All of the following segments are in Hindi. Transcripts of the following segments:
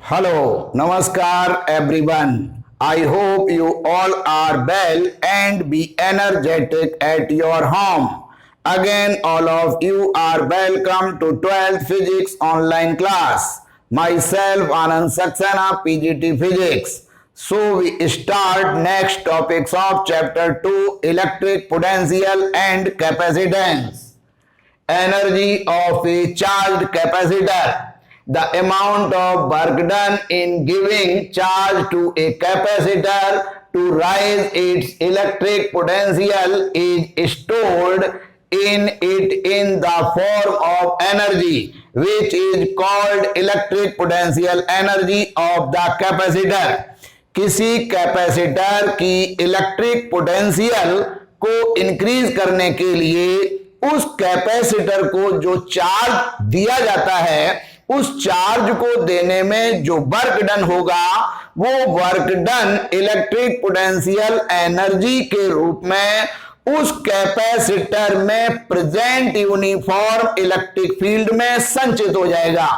Hello, Namaskar everyone. I hope you all are well and be energetic at your home. Again, all of you are welcome to 12th Physics online class. Myself, Anand Saxena, PGT Physics. So we start next topics of chapter 2, electric potential and capacitance. Energy of a charged capacitor. The amount of work done in giving charge to a capacitor to rise its electric potential is stored in it in the form of energy, which is called electric potential energy of the capacitor. किसी कैपेसिटर की इलेक्ट्रिक पोटेंशियल को इंक्रीज करने के लिए उस कैपेसिटर को जो चार्ज दिया जाता है, उस चार्ज को देने में जो वर्क डन होगा, वो work done electric potential energy के रूप में उस कैपेसिटर में प्रेजेंट यूनिफॉर्म इलेक्ट्रिक फील्ड में संचित हो जाएगा।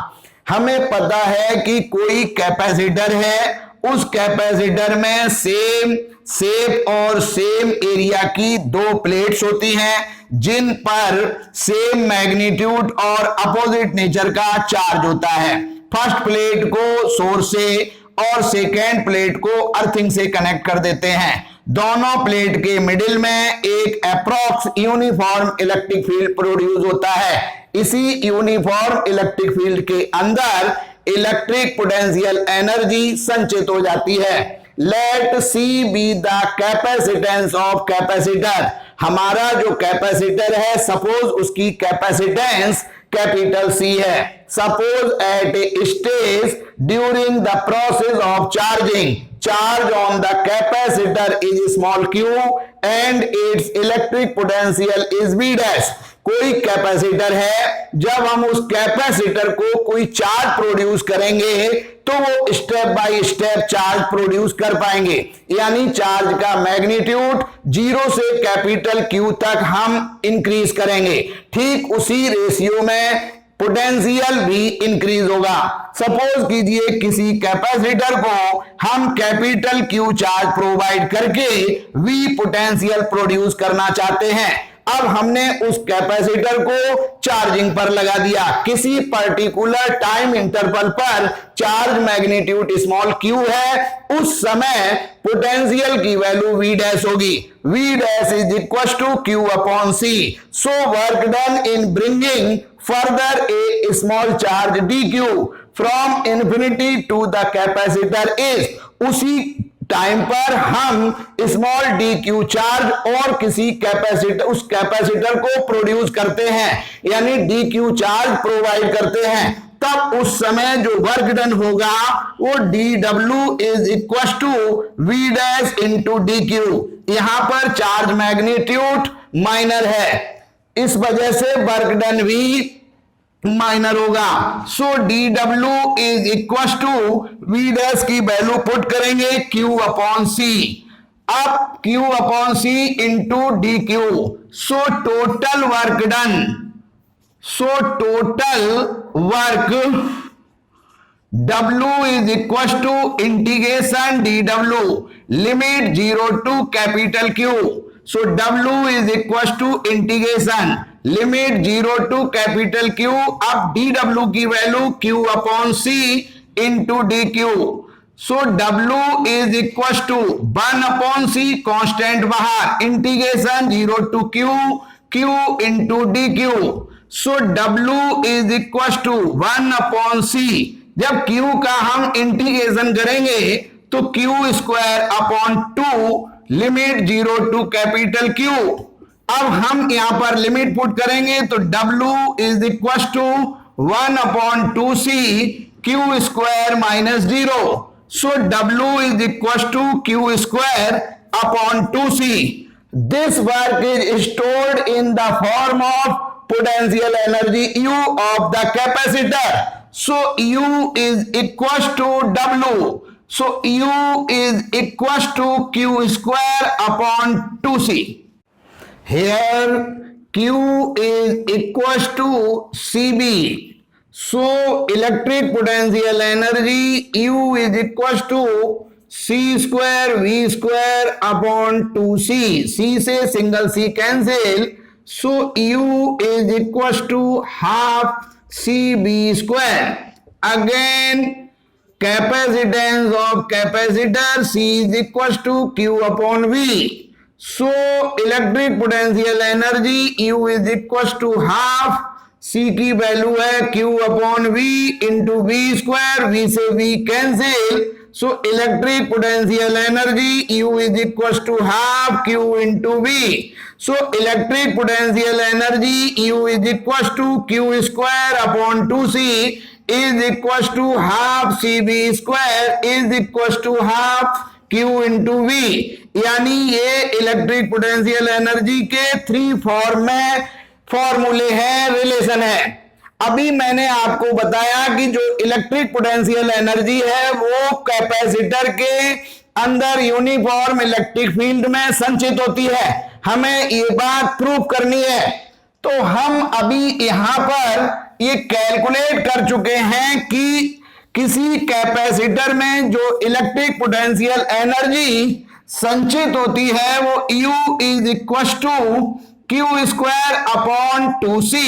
हमें पता है कि कोई कैपेसिटर है, उस कैपेसिटर में सेम शेप और सेम एरिया की दो प्लेट्स होती हैं, जिन पर सेम मैग्नीट्यूड और अपोजिट नेचर का चार्ज होता है। फर्स्ट प्लेट को सोर्स से और सेकेंड प्लेट को अर्थिंग से कनेक्ट कर देते हैं। दोनों प्लेट के मिडिल में एक approx uniform electric field produce होता है। इसी यूनिफॉर्म इलेक्ट्रिक फील्ड के अंदर इलेक्ट्रिक पोटेंशियल एनर्जी संचित हो जाती है। Let C be the capacitance of capacitor. हमारा जो कैपेसिटर है, सपोज उसकी कैपेसिटेंस कैपिटल सी है। Suppose at a stage during the process of charging, charge on the capacitor is small q and its electric potential is v dash। कोई कैपेसिटर है, जब हम उस कैपेसिटर को कोई चार्ज प्रोड्यूस करेंगे तो वो step by step charge produce कर पाएंगे, यानी चार्ज का मैग्नीट्यूड 0 से कैपिटल Q तक हम इंक्रीज करेंगे। ठीक उसी रेशियो में पोटेंशियल भी इंक्रीज होगा। सपोज कीजिए किसी कैपेसिटर को हम कैपिटल Q चार्ज प्रोवाइड करके V पोटेंशियल प्रोड्यूस करना चाहते हैं। अब हमने उस कैपेसिटर को चार्जिंग पर लगा दिया। किसी पर्टिकुलर टाइम इंटरवल पर चार्ज मैग्नीट्यूड स्मॉल q है, उस समय पोटेंशियल की वैल्यू v डैश होगी। v dash is equal to q upon c। So work done in bringing further a small charge dq from infinity to the capacitor is. उसी टाइम पर हम स्मॉल dq चार्ज और किसी कैपेसिटर, उस कैपेसिटर को प्रोड्यूस करते हैं, यानी dq चार्ज प्रोवाइड करते हैं। तब उस समय जो वर्क डन होगा वो dw is equal to v dash into dq। यहां पर चार्ज मैग्नीट्यूड माइनर है, इस वजह से वर्क डन भी माइनर होगा। So dw is equal to v dash की वैल्यू पुट करेंगे q अपॉन c। अब q upon c into dq। So total work done, so total work w is equal to integration dw limit 0 to capital Q। So w is equal to integration limit 0 to capital Q। अब dw की value q upon c into dq। So w is equal to 1 upon c, constant बाहर, integration 0 to q into dq। So w is equal to 1 upon c। जब q का हम इंटीग्रेशन करेंगे तो q square upon 2 limit 0 to capital Q। अब हम यहां पर लिमिट पुट करेंगे तो w is equal to 1 upon 2c q square minus 0। So w is equal to q square upon 2c। This work is stored in the form of potential energy u of the capacitor. So u is equal to w। So u is equal to q square upon 2c। Here Q is equals to CB. So electric potential energy U is equals to C square V square upon 2C. C से single C cancel. So U is equals to half CB square. Again capacitance of capacitor C is equals to Q upon V. So electric potential energy U is equals to half C की वैल्यू है Q upon V into V square. V से V cancel. So electric potential energy U is equal to half Q into V. So electric potential energy U is equal to Q square upon 2C is equal to half CB square is equal to half Q into V. यानी ये इलेक्ट्रिक पोटेंशियल एनर्जी के 3 फॉर्म में फॉर्मूले हैं, रिलेशन है. अभी मैंने आपको बताया कि जो इलेक्ट्रिक पोटेंशियल एनर्जी है वो कैपेसिटर के अंदर यूनिफॉर्म इलेक्ट्रिक फील्ड में संचित होती है. हमें ये बात प्रूव करनी है. तो हम अभी यहां पर ये कैलकुलेट कर चुके हैं कि किसी कैपेसिटर में जो इलेक्ट्रिक पोटेंशियल एनर्जी संचित होती है वो U is equal to Q square upon 2C.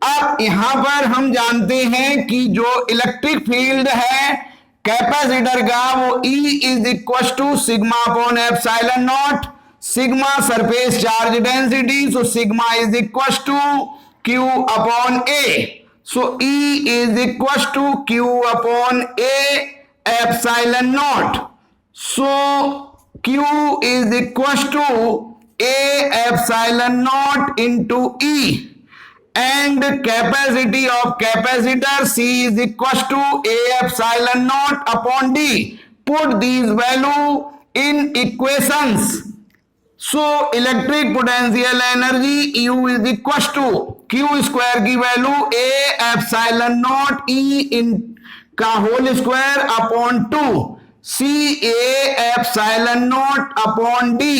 अब यहां पर हम जानते हैं कि जो इलेक्ट्रिक फील्ड है कैपेसिटर का वो E is equal to sigma upon epsilon naught. Sigma surface charge density. So sigma is equal to Q upon A. So E is equal to Q upon A epsilon naught. So Q is equal to A epsilon naught into E, and capacity of capacitor C is equal to A epsilon naught upon D. Put these value in equations. So electric potential energy U is equal to Q square की value A epsilon naught E in का whole square upon 2 C A epsilon naught upon D.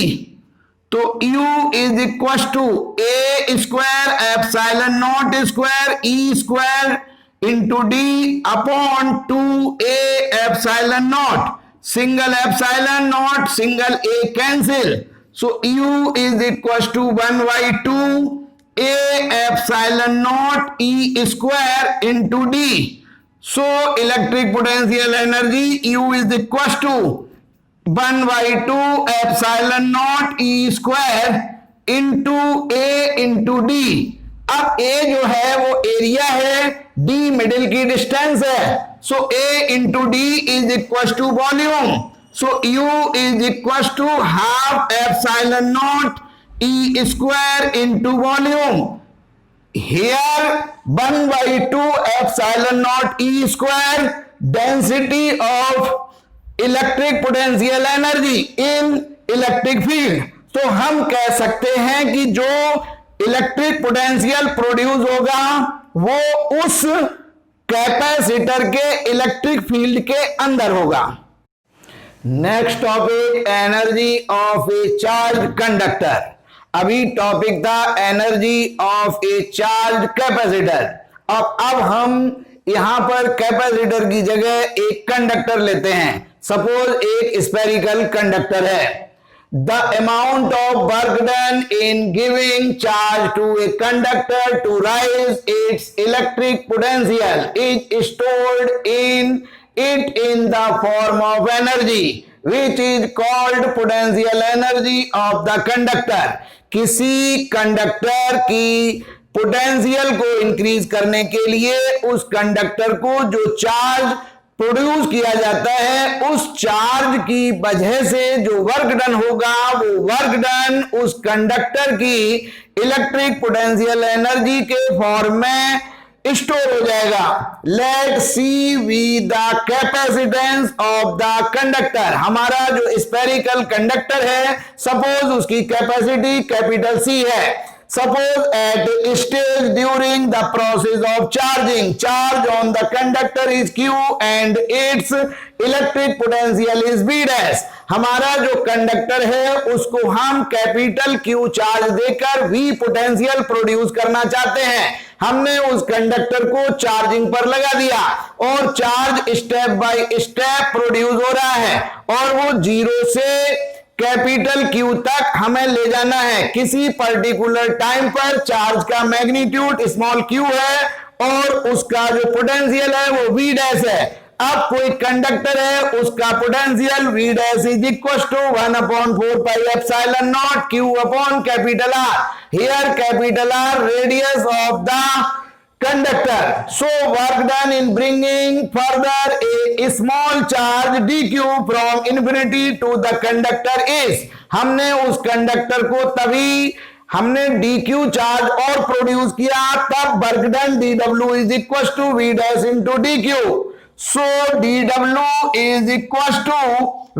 तो U is equal to A square epsilon naught square E square into D upon 2A epsilon naught. Single epsilon naught single A cancel. So U is equal to 1/2 A epsilon naught E square into D. So electric potential energy U is equal to 1/2 epsilon naught E square into A into D. अब A जो है वो एरिया है, D मिडिल की डिस्टेंस है. So A into D is equal to volume. So U is equal to half epsilon naught E square into volume. Here 1/2 epsilon naught E square density of electric potential energy in electric field. तो हम कह सकते हैं कि जो इलेक्ट्रिक पोटेंशियल प्रोड्यूस होगा वो उस कैपेसिटर के इलेक्ट्रिक फील्ड के अंदर होगा. Next topic energy of A charge conductor. अभी टॉपिक था energy of A charge capacitor. अब हम यहां पर कैपेसिटर की जगह एक कंडक्टर लेते हैं. सपोज एक स्फेरिकल कंडक्टर है. The amount of work done in giving charge to a conductor to raise its electric potential is stored in it in the form of energy which is called potential energy of the conductor. किसी कंडक्टर की पोटेंशियल को इंक्रीज करने के लिए उस कंडक्टर को जो चार्ज प्रोड्यूस किया जाता है उस चार्ज की वजह से जो वर्क डन होगा वो वर्क डन उस कंडक्टर की इलेक्ट्रिक पोटेंशियल एनर्जी के फॉर्म में स्टोर हो जाएगा. Let C be the capacitance of the conductor. हमारा जो स्फेरिकल कंडक्टर है सपोज उसकी कैपेसिटी कैपिटल C है. Suppose at a stage during the process of charging, charge on the conductor is Q and its electric potential is V dash. हमारा जो कंडक्टर है उसको हम कैपिटल Q चार्ज देकर V पोटेंशियल प्रोड्यूस करना चाहते हैं। हमने उस कंडक्टर को चार्जिंग पर लगा दिया और charge step by step produce हो रहा है और वो जीरो से कैपिटल Q तक हमें ले जाना है। किसी पर्टिकुलर टाइम पर चार्ज का मैग्नीट्यूड स्मॉल q है और उसका जो पोटेंशियल है वो V डैश है। अब कोई कंडक्टर है, उसका potential V dash is equal to 1/4 pi epsilon naught Q upon capital R। Here capital R radius of the conductor. So work done in bringing further a small charge dq from infinity to the conductor is, हमने उस कंडक्टर को तभी हमने dq चार्ज और प्रोड्यूस किया तब work done dw is equal to v dash into dq. So dw is equal to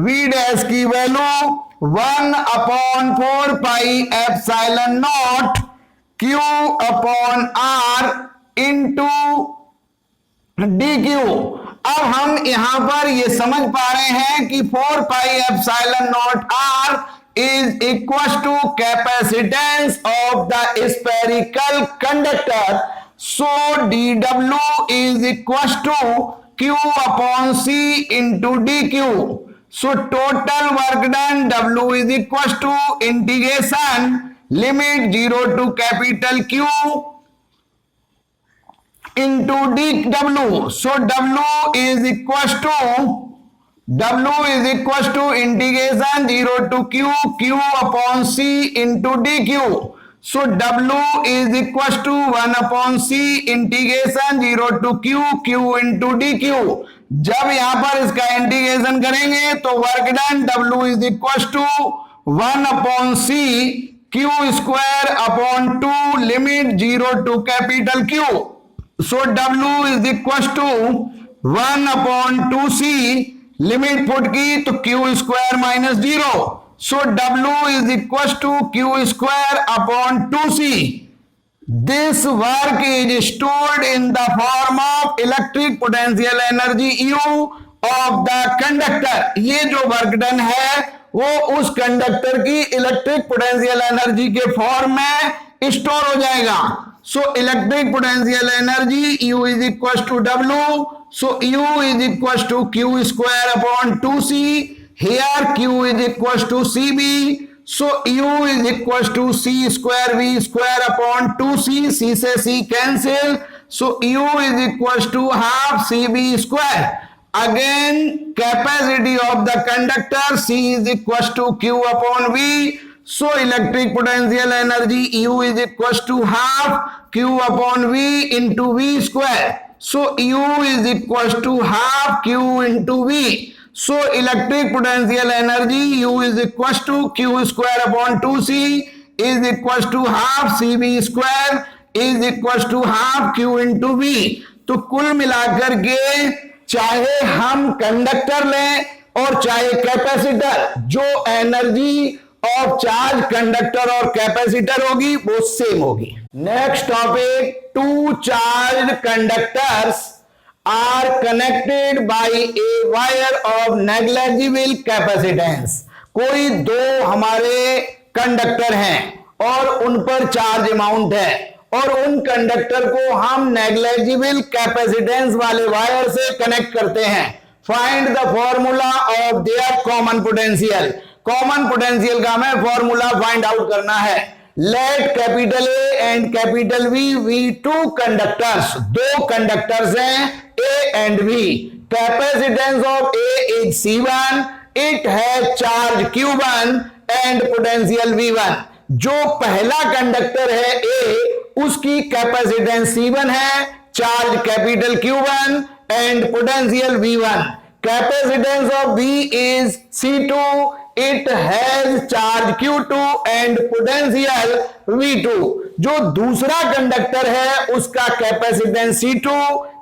v dash की value 1/4 pi epsilon naught q upon r into dq। अब हम यहां पर ये समझ पा रहे हैं कि 4 pi epsilon not r is equal to capacitance of the spherical conductor. So dw is equal to q upon c into dq. So total work done w is equal to integration limit 0 to capital Q into dw. So w is equal to integration 0 to q upon c into dq. So w is equal to 1 upon c integration 0 to q into dq. जब यहां पर इसका इंटीग्रेशन करेंगे तो work done w is equal to 1 upon c q square upon 2 limit 0 to capital Q. So w is equal to 1 upon 2c limit put की तो q square minus 0. So w is equal to q square upon 2c. This work is stored in the form of electric potential energy U of the conductor. ये जो वर्क डन है वो उस कंडक्टर की इलेक्ट्रिक पोटेंशियल एनर्जी के फॉर्म में स्टोर हो जाएगा. So electric potential energy U is equal to W. So U is equal to Q square upon 2C. Here Q is equal to CB. So U is equal to C square V square upon 2C. C से C cancel. So U is equal to half CB square. Again capacity of the conductor C is equal to Q upon V. So electric potential energy U is equal to half Q upon V into V square. So U is equal to half Q into V. So electric potential energy U is equal to Q square upon 2C is equal to half CV square is equal to half Q into V. तो कुल मिलाकर के चाहे हम कंडक्टर लें और चाहे कैपेसिटर, जो एनर्जी ऑफ चार्ज कंडक्टर और कैपेसिटर होगी वो सेम होगी. Next topic, two charge conductors are connected by a wire of negligible capacitance. कोई दो हमारे कंडक्टर हैं और उन पर चार्ज अमाउंट है और उन कंडक्टर को हम नेग्लिजिबल कैपेसिटेंस वाले वायर से कनेक्ट करते हैं. Find the formula of their common potential. Common potential का हमें फॉर्मूला फाइंड आउट करना है. Let capital A and capital B two conductors, दो कंडक्टर्स हैं A and B. Capacitance of A is C1, it has charge Q1 and potential V1. जो पहला कंडक्टर है ए, उसकी कैपेसिटेंस C1 है, charge capital Q1 and potential V1. Capacitance of V is C2, it has charge Q2 and potential V2. जो दूसरा कंडक्टर है उसका capacitance C2,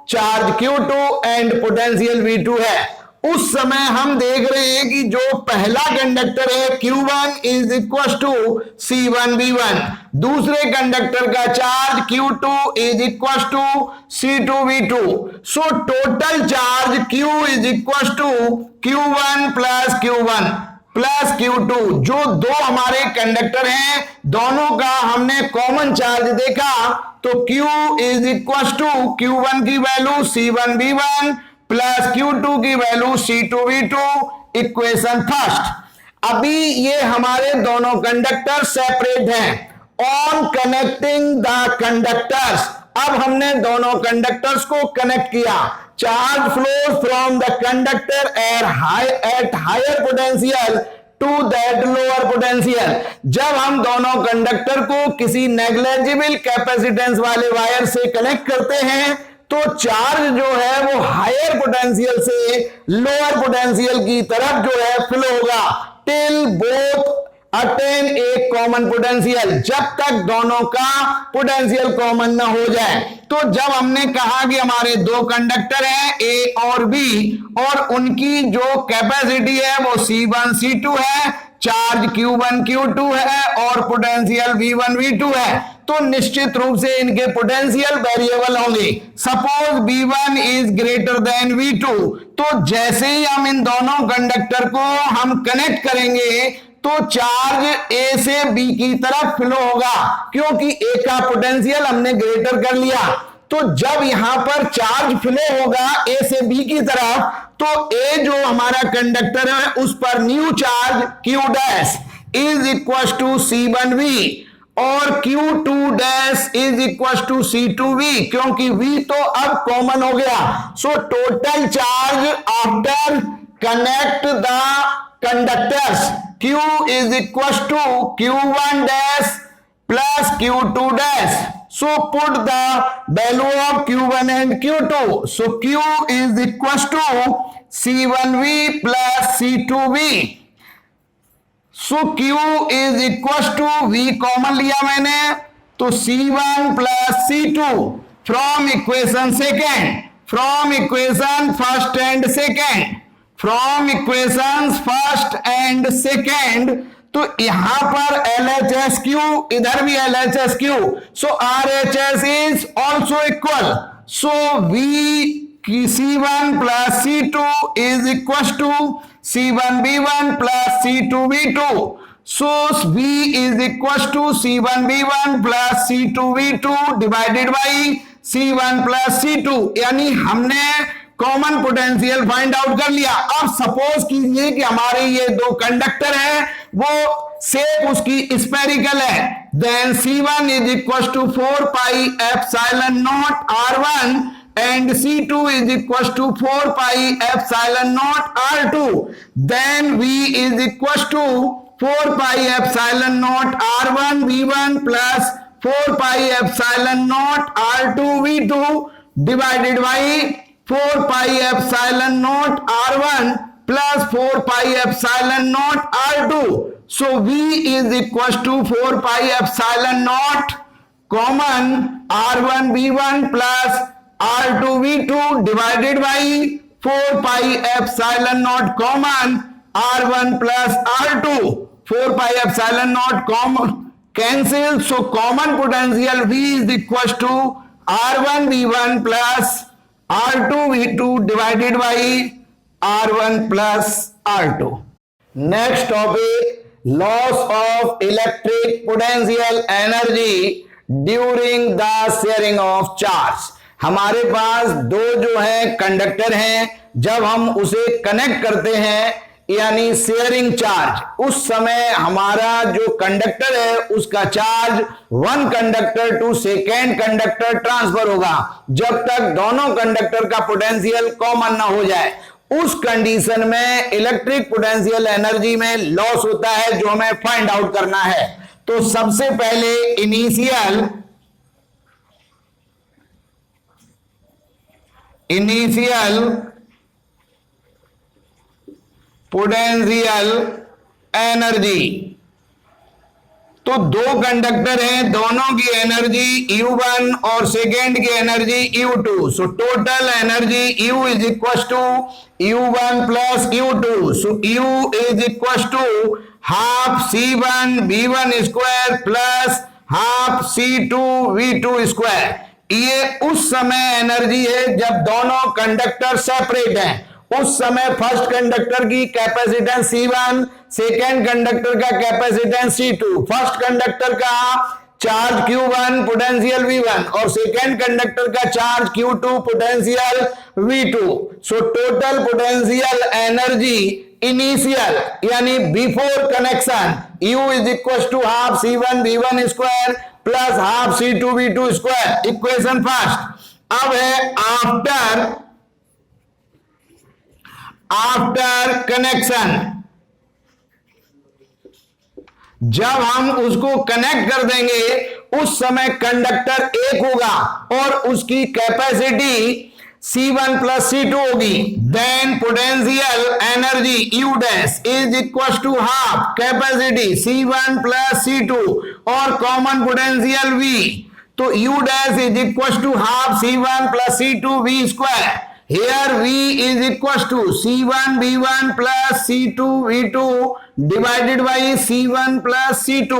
charge Q2 and potential V2 है उस समय हम देख रहे हैं कि जो पहला कंडक्टर है Q1 is equal to C1V1, दूसरे कंडक्टर का charge Q2 is equal to C2V2। So total charge Q is equal to Q1 plus Q2। जो दो हमारे कंडक्टर हैं दोनों का हमने कॉमन चार्ज देखा, तो Q is equal to Q1 की वैल्यू C1V1 प्लस Q2 की वैल्यू C2V2, इक्वेशन फर्स्ट। अभी ये हमारे दोनों कंडक्टर सेपरेट हैं। ऑन कनेक्टिंग द कंडक्टर्स, अब हमने दोनों कंडक्टर्स को कनेक्ट किया। Charge flows from the conductor at higher potential to that lower potential. जब हम दोनों कंडक्टर को किसी नेग्लिजिबल कैपेसिटेंस वाले वायर से कनेक्ट करते हैं तो चार्ज जो है वो हायर पोटेंशियल से लोअर पोटेंशियल की तरफ जो है फ्लो होगा, till both attain a common potential, जब तक दोनों का पोटेंशियल कॉमन ना हो जाए। तो जब हमने कहा कि हमारे दो कंडक्टर हैं ए और बी और उनकी जो कैपेसिटी है वो C1 C2 है, चार्ज Q1 Q2 है और पोटेंशियल V1 V2 है, तो निश्चित रूप से इनके पोटेंशियल वेरिएबल होंगे। Suppose V1 is greater than V2, तो जैसे ही हम इन दोनों कंडक्टर को हम कनेक्ट करेंगे तो चार्ज ए से बी की तरफ फ्लो होगा, क्योंकि ए का पोटेंशियल हमने ग्रेटर कर लिया। तो जब यहां पर चार्ज फ्लो होगा ए से बी की तरफ, तो ए जो हमारा कंडक्टर है उस पर new charge Q dash is equal to C1V और Q2 dash is equal to C2V, क्योंकि V तो अब कॉमन हो गया। सो total charge after connect the conductors Q is equal to Q1 dash plus Q2 dash. So put the value of Q1 and Q2. So Q is equal to C1V plus C2V. So Q is equal to V common लिया मैंने, तो C1 plus C2 from equation second, from equation first and second, from equations first and second. तो यहां पर LHSQ, इधर भी LHSQ, so RHS is also equal. So V C1 plus C2 is equal to C1V1 plus C2V2। So V is equal to C1V1 plus C2V2 divided by C1 plus C2, यानी हमने कॉमन पोटेंशियल फाइंड आउट कर लिया। अब सपोज कीजिए कि हमारे ये दो कंडक्टर हैं वो शेप उसकी स्फेरिकल है, then C1 is equal to 4 pi epsilon naught R1 and C2 is equal to 4 pi epsilon naught R2, then V is equal to 4 pi epsilon naught R1 V1 plus 4 pi epsilon naught R2 V2 divided by 4 pi epsilon naught R1 plus 4 pi epsilon naught R2। So V is equal to 4 pi epsilon naught common R1 V1 plus R2 V2 divided by 4 pi epsilon naught common R1 plus R2। 4 pi epsilon naught common cancel, so common potential V is equal to R1 V1 plus R2 V2 divided by R1 plus R2. Next topic, loss of electric potential energy during the sharing of charge. हमारे पास दो जो है कंडक्टर हैं, जब हम उसे कनेक्ट करते हैं यानी शेयरिंग चार्ज, उस समय हमारा जो कंडक्टर है उसका charge one conductor to second conductor transfer होगा, जब तक दोनों कंडक्टर का पोटेंशियल कॉमन ना हो जाए। उस कंडीशन में इलेक्ट्रिक पोटेंशियल एनर्जी में लॉस होता है, जो हमें फाइंड आउट करना है। तो सबसे पहले इनिशियल पोटेंशियल एनर्जी, तो दो कंडक्टर हैं, दोनों की एनर्जी U1 और सेकेंड की energy U2. So total energy U is equal to U1 plus U2. So U is equal to half C1 V1 square plus half C2 V2 square. ये उस समय एनर्जी है जब दोनों कंडक्टर सेपरेट हैं. उस समय फर्स्ट कंडक्टर की कैपेसिटेंस C1, सेकेंड कंडक्टर का कैपेसिटेंस C2. फर्स्ट कंडक्टर का चार्ज Q1 पोटेंशियल V1 और सेकेंड कंडक्टर का charge Q2 potential V2. So total potential energy initial यानी before connection U is equal to half C1 V1 square plus half C2 V2 square. Equation first. अब है आफ्टर कनेक्शन. जब हम उसको कनेक्ट कर देंगे उस समय कंडक्टर एक होगा और उसकी कैपेसिटी C1 प्लस C2 होगी. Then potential energy U dash is equal to half capacity C1 plus C2 और कॉमन पोटेंशियल V. तो U dash is equal to half C1 plus C2 V square. Here V is equal to C1 V1 plus C2 V2 divided by C1 plus C2.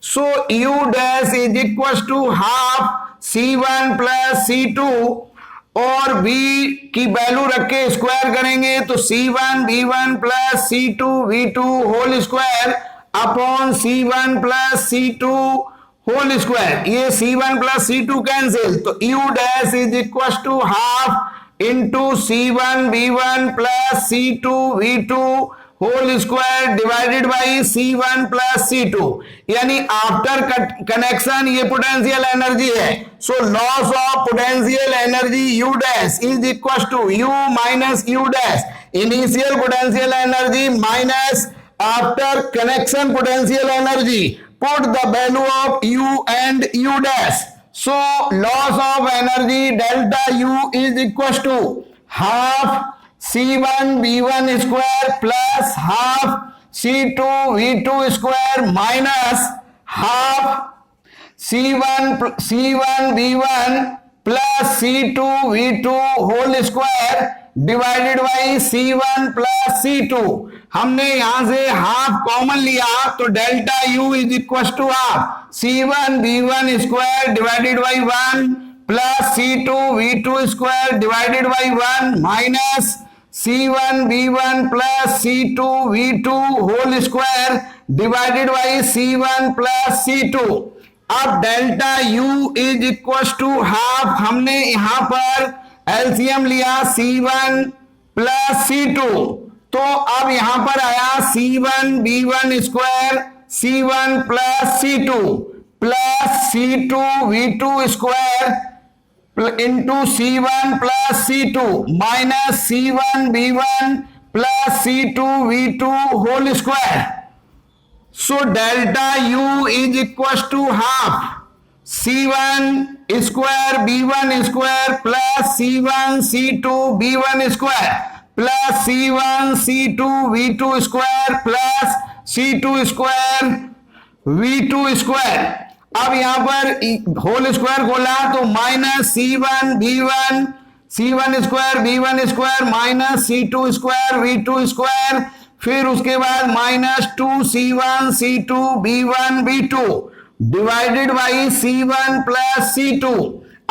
So U dash is equal to half C1 plus C2 और V की वैल्यू रख के स्क्वायर करेंगे तो C1 V1 plus C2 V2 whole square upon C1 plus C2 whole square. ये C1 plus C2 कैंसिल तो U dash is equal to half into C1 V1 plus C2 V2 whole square divided by C1 plus C2. यानी आफ्टर कनेक्शन ये पोटेंशियल एनर्जी है. So loss of potential energy U dash is equal to U minus U dash initial potential energy minus after connection potential energy. Put the value of U and U dash. So loss of energy delta U is equal to half C1 V1 square plus half C2 V2 square minus half C1 V1 plus C2 V2 whole square divided by C1 plus C2. हमने यहां से हाफ कॉमन लिया तो delta U is equal to half C1 V1 square divided by 1 plus C2 V2 square divided by 1 minus C1 V1 plus C2 V2 whole square divided by C1 plus C2. अब delta U is equal to half. हमने यहां पर एलसीएम लिया C1 प्लस C2 तो अब यहां पर आया C1 V1 square C1 plus C2 plus C2 V2 square into C1 plus C2 minus C1 V1 plus C2 V2 whole square. So delta U is equal to half C1 square B1 square plus C1 C2 B1 square plus C1 C2 V2 square plus C2 square V2 square. अब यहां पर होल स्क्वायर खोला तो minus C1 V1 C1 square V1 square minus C2 square V2 square. फिर उसके बाद minus 2 C1 C2 B1 V2 divided by C1 plus C2.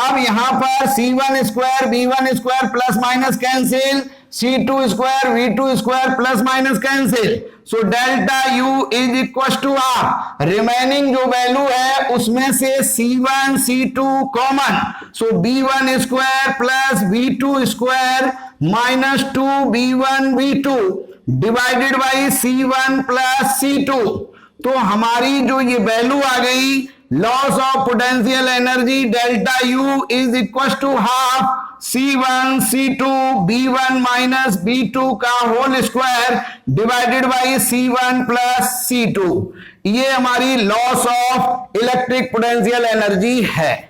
अब यहां पर C1 square B1 square plus minus cancel C2 square V2 square plus minus cancel. So delta U is equal to half. Remaining जो वैल्यू है उसमें से C1 C2 common. So B1 square plus V2 square minus 2 B1 V2 divided by C1 plus C2. तो हमारी जो ये वैल्यू आ गई loss of potential energy delta U is equal to half C1 C2 B1 minus B2 का whole square divided by C1 plus C2. ये हमारी loss of electric potential energy है.